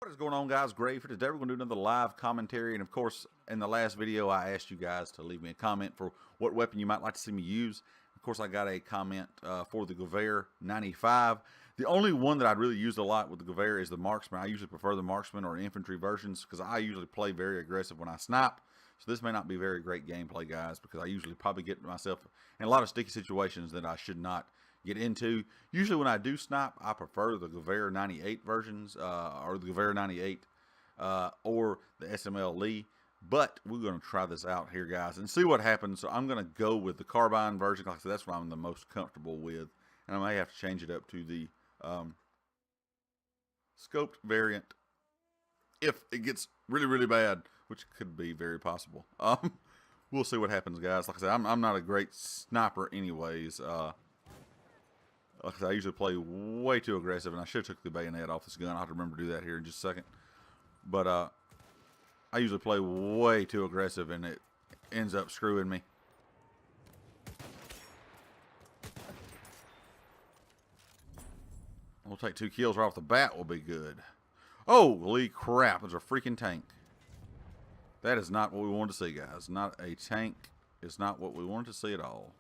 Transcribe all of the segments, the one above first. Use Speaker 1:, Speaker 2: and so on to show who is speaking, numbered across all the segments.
Speaker 1: What is going on, guys? Gray for today. We're going to do another live commentary, and of course, in the last video, I asked you guys to leave me a comment for what weapon you might like to see me use. Of course, I got a comment for the Gewehr 95. The only one that I'd really use a lot with the Gewehr is the Marksman. I usually prefer the Marksman or infantry versions because I usually play very aggressive when I snipe. So this may not be very great gameplay, guys, because I usually probably get myself in a lot of sticky situations that I should not get into. Usually when I do snipe, I prefer the Gewehr 98 versions, or the Gewehr 98, or the SML Lee. But we're going to try this out here, guys, and see what happens. So I'm going to go with the carbine version. Like I said, that's what I'm the most comfortable with. And I may have to change it up to the scoped variant if it gets really, really bad, which could be very possible. We'll see what happens, guys. Like I said, I'm not a great sniper anyways. Like I said, I usually play way too aggressive, and I should have took the bayonet off this gun. I'll have to remember to do that here in just a second. But I usually play way too aggressive, and it ends up screwing me. We'll take 2 kills right off the bat. Will be good. Holy crap! There's a freaking tank. That is not what we wanted to see, guys. Not a tank. It's not what we wanted to see at all.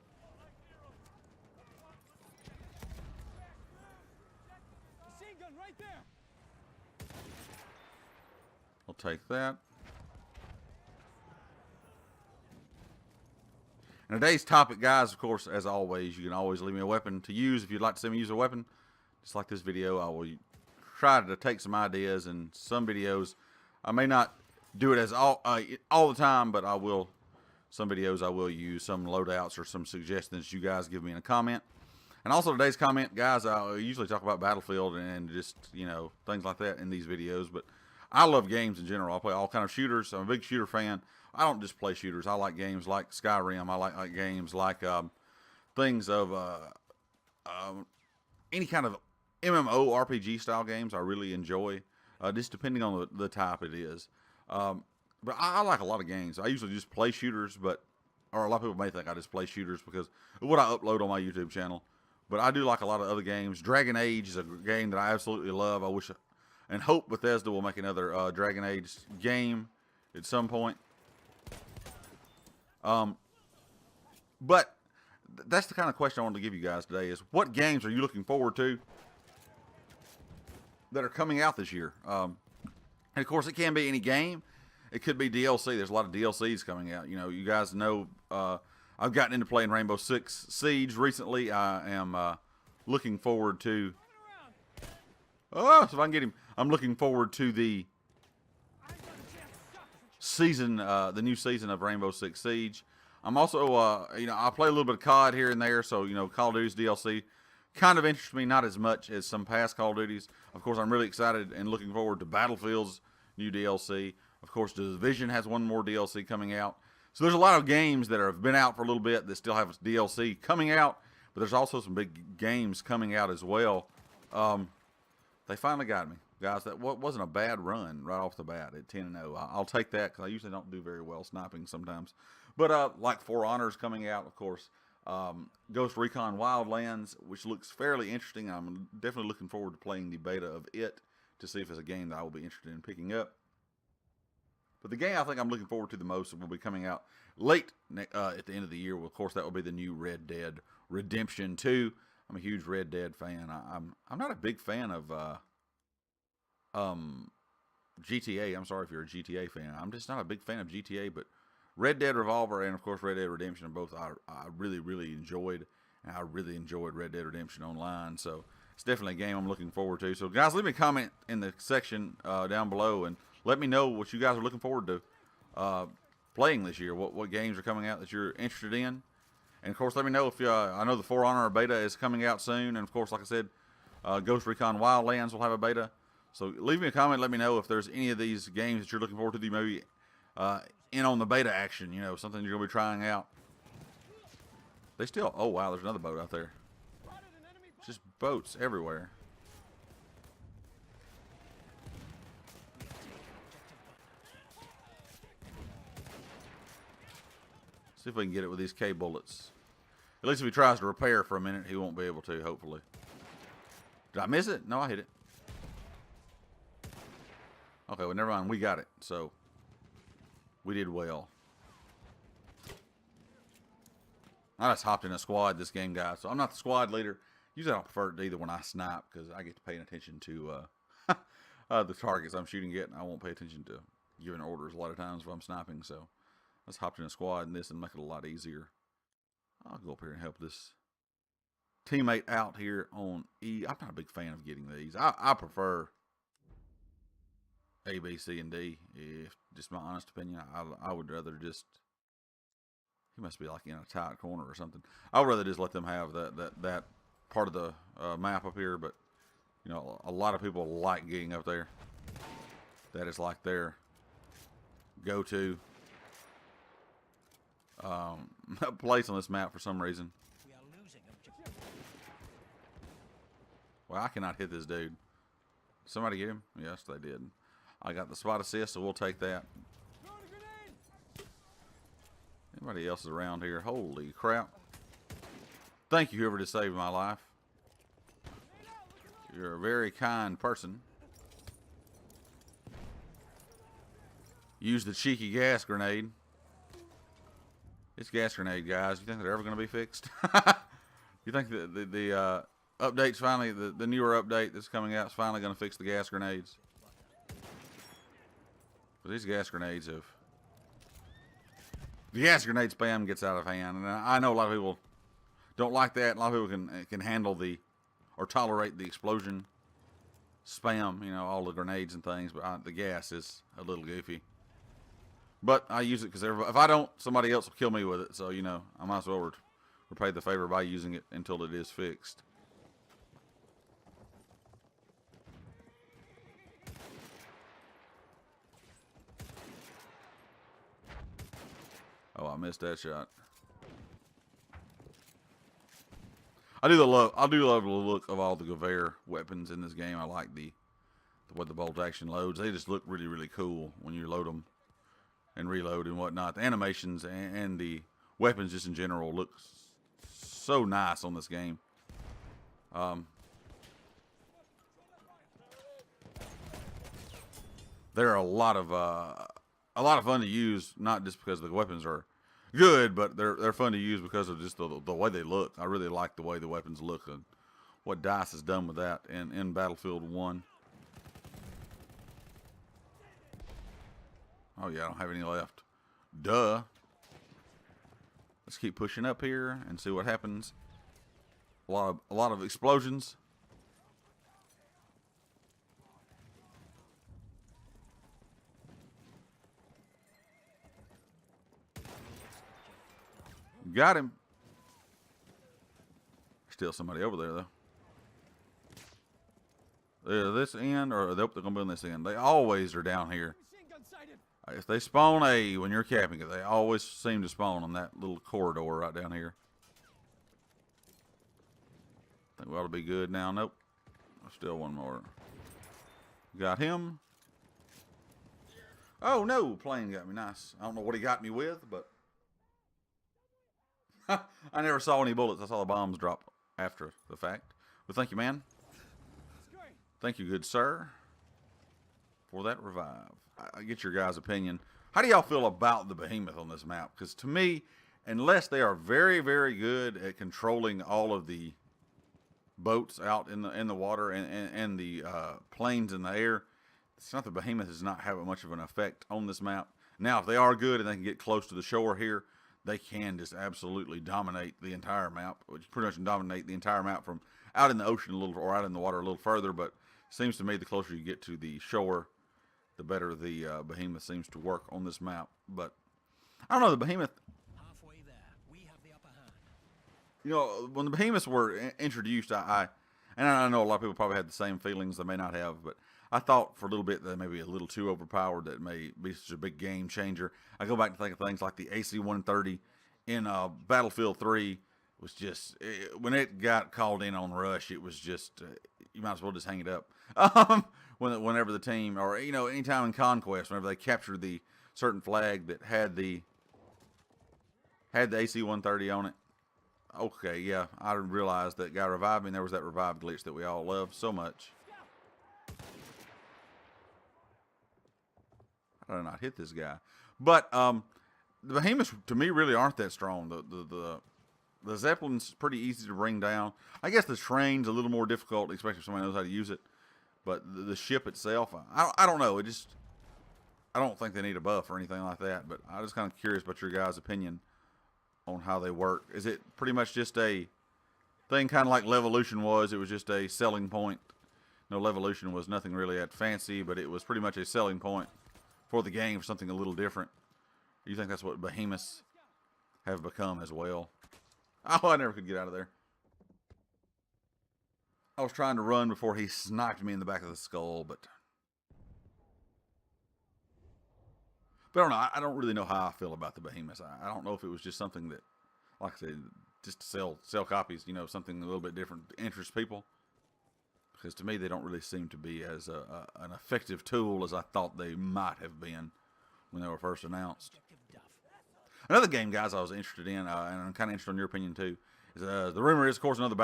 Speaker 1: I'll take that. And today's topic, guys, of course, as always, you can always leave me a weapon to use if you'd like to see me use a weapon. Just like this video, I will try to take some ideas, and some videos I may not do it as all the time, but I will. Some videos I will use some loadouts or some suggestions you guys give me in a comment. And also today's comment, guys, I usually talk about Battlefield and just, you know, things like that in these videos, but I love games in general. I play all kind of shooters. I'm a big shooter fan. I don't just play shooters. I like games like Skyrim. I like games like things of any kind of MMO RPG style games. I really enjoy, just depending on the type it is. But I like a lot of games. I usually just play shooters, or a lot of people may think I just play shooters because of what I upload on my YouTube channel. But I do like a lot of other games. Dragon Age is a game that I absolutely love. I wish and hope Bethesda will make another Dragon Age game at some point. But that's the kind of question I wanted to give you guys today is, what games are you looking forward to that are coming out this year? And of course, it can be any game. It could be DLC. There's a lot of DLCs coming out. You know, you guys know I've gotten into playing Rainbow Six Siege recently. I am looking forward to... Oh, so if I can get him. I'm looking forward to the season, the new season of Rainbow Six Siege. I'm also, you know, I play a little bit of COD here and there, so, you know, Call of Duty's DLC kind of interests me, not as much as some past Call of Duties. Of course, I'm really excited and looking forward to Battlefield's new DLC. Of course, The Division has one more DLC coming out. So there's a lot of games that have been out for a little bit that still have DLC coming out, but there's also some big games coming out as well. They finally got me, guys. That wasn't a bad run right off the bat at 10-0. I'll take that because I usually don't do very well sniping sometimes. But like For Honor's coming out, of course. Ghost Recon Wildlands, which looks fairly interesting. I'm definitely looking forward to playing the beta of it to see if it's a game that I will be interested in picking up. But the game I think I'm looking forward to the most will be coming out late at the end of the year. Well, of course, that will be the new Red Dead Redemption 2. I'm a huge Red Dead fan. I'm not a big fan of GTA. I'm sorry if you're a GTA fan. I'm just not a big fan of GTA, but Red Dead Revolver and of course Red Dead Redemption are both I really, really enjoyed. And I really enjoyed Red Dead Redemption Online. So it's definitely a game I'm looking forward to. So guys, leave me a comment in the section down below and let me know what you guys are looking forward to playing this year. What games are coming out that you're interested in. And, of course, let me know if I know the For Honor beta is coming out soon. And, of course, like I said, Ghost Recon Wildlands will have a beta. So leave me a comment. Let me know if there's any of these games that you're looking forward to. You maybe in on the beta action, you know, something you're going to be trying out. They still... Oh, wow, there's another boat out there. Just boats everywhere. See if we can get it with these K bullets. At least if he tries to repair for a minute, he won't be able to, hopefully. Did I miss it? No, I hit it. Okay, well, never mind. We got it. So, we did well. I just hopped in a squad this game, guys. So, I'm not the squad leader. Usually, I don't prefer it either when I snipe because I get to pay attention to the targets I'm shooting at. And I won't pay attention to giving orders a lot of times if I'm sniping. So, let's hop in a squad in this and make it a lot easier. I'll go up here and help this teammate out here on E. I'm not a big fan of getting these. I prefer A, B, C, and D. If just my honest opinion, I would rather just. He must be like in a tight corner or something. I would rather just let them have that part of the map up here. But you know, a lot of people like getting up there. That is like their go-to place on this map for some reason. Well, I cannot hit this dude. Somebody get him? Yes, they did. I got the spot assist, so we'll take that. Anybody else is around here? Holy crap. Thank you, whoever just saved my life. You're a very kind person. Use the cheeky gas grenade. It's gas grenade, guys. You think they're ever going to be fixed? You think the update's finally, the newer update that's coming out is finally going to fix the gas grenades? But these gas grenades have... The gas grenade spam gets out of hand. And I know a lot of people don't like that. A lot of people can handle the... or tolerate the explosion spam, you know, all the grenades and things. But the gas is a little goofy. But I use it because if I don't, somebody else will kill me with it. So, you know, I might as well repay the favor by using it until it is fixed. Oh, I missed that shot. I do love the look of all the Gewehr weapons in this game. I like the way the bolt action loads. They just look really, really cool when you load them and reload and whatnot. The animations and the weapons just in general look so nice on this game. They're a lot of fun to use, not just because the weapons are good, but they're fun to use because of just the way they look. I really like the way the weapons look and what DICE has done with that in Battlefield 1. Oh yeah, I don't have any left. Duh. Let's keep pushing up here and see what happens. A lot of explosions. Got him. Still somebody over there though. This end, or they're gonna be on this end. They always are down here. If they spawn A when you're capping it, they always seem to spawn on that little corridor right down here. Think we ought to be good now. Nope. Still one more. Got him. Oh no, plane got me. Nice. I don't know what he got me with, but I never saw any bullets. I saw the bombs drop after the fact. Well, thank you, man. Thank you, good sir, for that revive. I get your guys' opinion. How do y'all feel about the behemoth on this map? Because to me, unless they are very, very good at controlling all of the boats out in the water and the planes in the air, it's not the behemoth does not have much of an effect on this map. Now, if they are good and they can get close to the shore here, they can just absolutely dominate the entire map, which pretty much dominate the entire map from out in the ocean a little, or out in the water a little further. But it seems to me the closer you get to the shore, the better the behemoth seems to work on this map. But I don't know, the behemoth.
Speaker 2: Halfway there, we have the upper hand.
Speaker 1: You know, when the behemoths were introduced, I know a lot of people probably had the same feelings. They may not have, but I thought for a little bit they may be a little too overpowered. That may be such a big game changer. I go back to think of things like the AC-130 in Battlefield 3 was just when it got called in on rush, it was just you might as well just hang it up. Whenever the team, or you know, anytime in Conquest, whenever they captured the certain flag that had the AC-130 on it. Okay, yeah, I realized that guy revived me. And there was that revive glitch that we all love so much. How did I not hit this guy? But the behemoths to me really aren't that strong. The Zeppelin's pretty easy to bring down. I guess the train's a little more difficult, especially if somebody knows how to use it. But the ship itself, I don't know. I don't think they need a buff or anything like that. But I'm just kind of curious about your guys' opinion on how they work. Is it pretty much just a thing, kind of like Levolution was? It was just a selling point. No, Levolution was nothing really that fancy, but it was pretty much a selling point for the game for something a little different. You think that's what behemoths have become as well? Oh, I never could get out of there. I was trying to run before he sniped me in the back of the skull, but I don't know. I don't really know how I feel about the behemoths. I don't know if it was just something that, like I said, just to sell copies, you know, something a little bit different to interest people. Because to me, they don't really seem to be as an effective tool as I thought they might have been when they were first announced. Another game, guys, I was interested in, and I'm kind of interested in your opinion too, is the rumor is, of course, another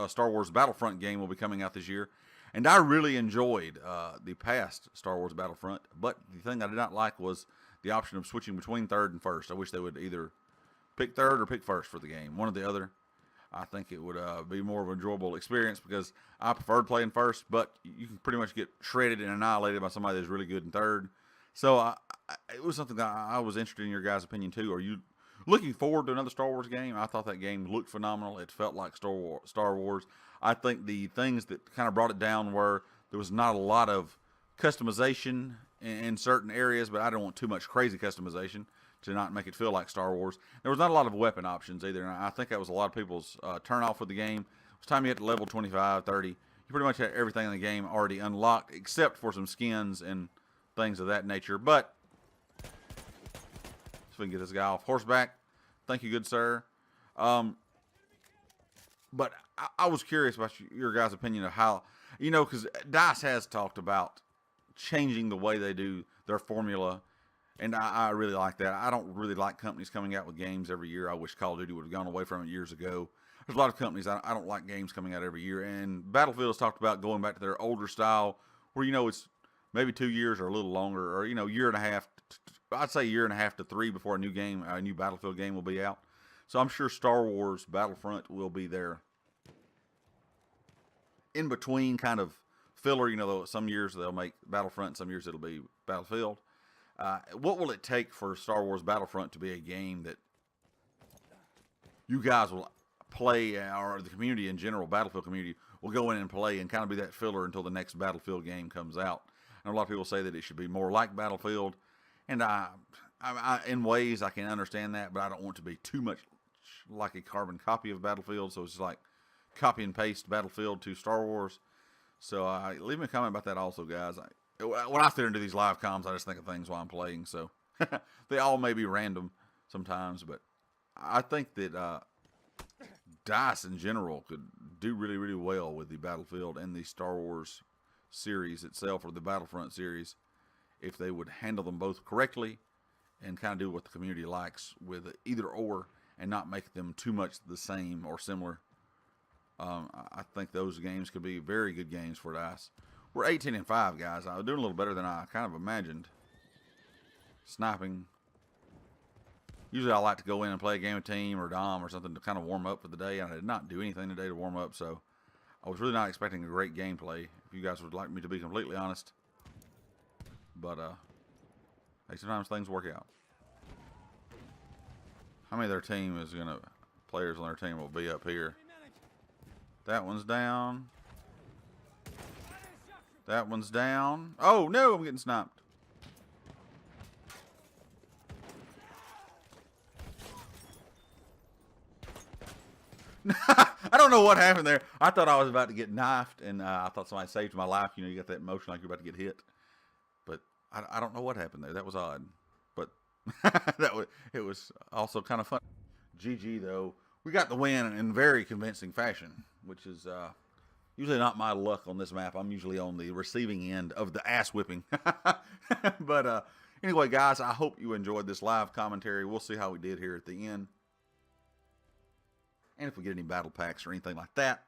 Speaker 1: Star Wars Battlefront game will be coming out this year. And I really enjoyed the past Star Wars Battlefront, but the thing I did not like was the option of switching between third and first. I wish they would either pick third or pick first for the game, one or the other. I think it would be more of an enjoyable experience because I preferred playing first, but you can pretty much get shredded and annihilated by somebody that's really good in third. So it was something that I was interested in your guys' opinion too. Are you looking forward to another Star Wars game? I thought that game looked phenomenal. It felt like Star Wars. I think the things that kind of brought it down were there was not a lot of customization in certain areas, but I don't want too much crazy customization to not make it feel like Star Wars. There was not a lot of weapon options either, and I think that was a lot of people's turn off with the game. It was time you get to level 25, 30. You pretty much had everything in the game already unlocked except for some skins and things of that nature. But so we can get this guy off horseback. Thank you, good sir. But I was curious about your guys' opinion of how, you know, because DICE has talked about changing the way they do their formula, and I really like that. I don't really like companies coming out with games every year. I wish Call of Duty would have gone away from it years ago. There's a lot of companies, I don't like games coming out every year, and Battlefield has talked about going back to their older style where, you know, it's maybe 2 years or a little longer, or, you know, year and a half. I'd say year and a half to 3 before a new Battlefield game will be out. So I'm sure Star Wars Battlefront will be there in between kind of filler. You know, some years they'll make Battlefront, some years it'll be Battlefield. What will it take for Star Wars Battlefront to be a game that you guys will play, or the community in general, Battlefield community, will go in and play and kind of be that filler until the next Battlefield game comes out? And a lot of people say that it should be more like Battlefield, and I in ways I can understand that, but I don't want it to be too much like a carbon copy of Battlefield. So it's like copy and paste Battlefield to Star Wars. So leave me a comment about that also, guys. When I sit into these live comms, I just think of things while I'm playing. So they all may be random sometimes, but I think that DICE in general could do really, really well with the Battlefield and the Star Wars series itself, or the Battlefront series, if they would handle them both correctly and kind of do what the community likes with either or, and not make them too much the same or similar. I think those games could be very good games for DICE. We're 18-5, guys. I'm doing a little better than I kind of imagined. Sniping. Usually I like to go in and play a game of team or Dom or something to kind of warm up for the day. I did not do anything today to warm up, so I was really not expecting a great gameplay, if you guys would like me to be completely honest. But hey, sometimes things work out. How many of their team is gonna players on their team will be up here? That one's down. That one's down. Oh no, I'm getting sniped. I don't know what happened there. I thought I was about to get knifed, and I thought somebody saved my life. You know, you got that motion like you're about to get hit. But I don't know what happened there. That was odd. But it was also kind of fun. GG, though. We got the win in very convincing fashion, which is usually not my luck on this map. I'm usually on the receiving end of the ass whipping. But anyway, guys, I hope you enjoyed this live commentary. We'll see how we did here at the end. And if we get any battle packs or anything like that,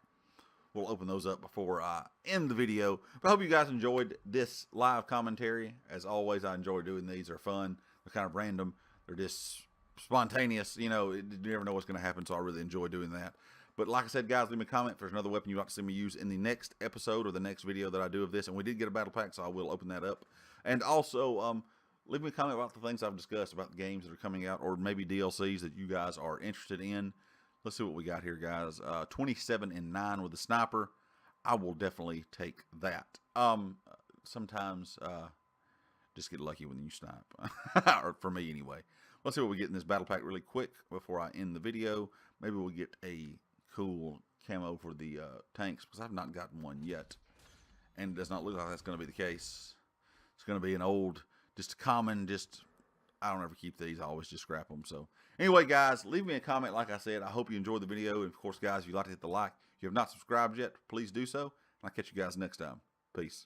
Speaker 1: we'll open those up before I end the video. But I hope you guys enjoyed this live commentary. As always, I enjoy doing these. They're fun. They're kind of random. They're just spontaneous. You know, you never know what's going to happen, so I really enjoy doing that. But like I said, guys, leave me a comment if there's another weapon you'd like to see me use in the next episode or the next video that I do of this. And we did get a battle pack, so I will open that up. And also, leave me a comment about the things I've discussed, about the games that are coming out, or maybe DLCs that you guys are interested in. Let's see what we got here, guys. 27 and 9 with the sniper. I will definitely take that. Sometimes just get lucky when you snipe. Or for me, anyway. Let's see what we get in this battle pack really quick before I end the video. Maybe we'll get a cool camo for the tanks, because I've not gotten one yet. And it does not look like that's going to be the case. It's going to be an old, just common, I don't ever keep these. I always just scrap them. So anyway, guys, leave me a comment. Like I said, I hope you enjoyed the video. And of course, guys, if you'd like to hit the like, if you have not subscribed yet, please do so. And I'll catch you guys next time. Peace.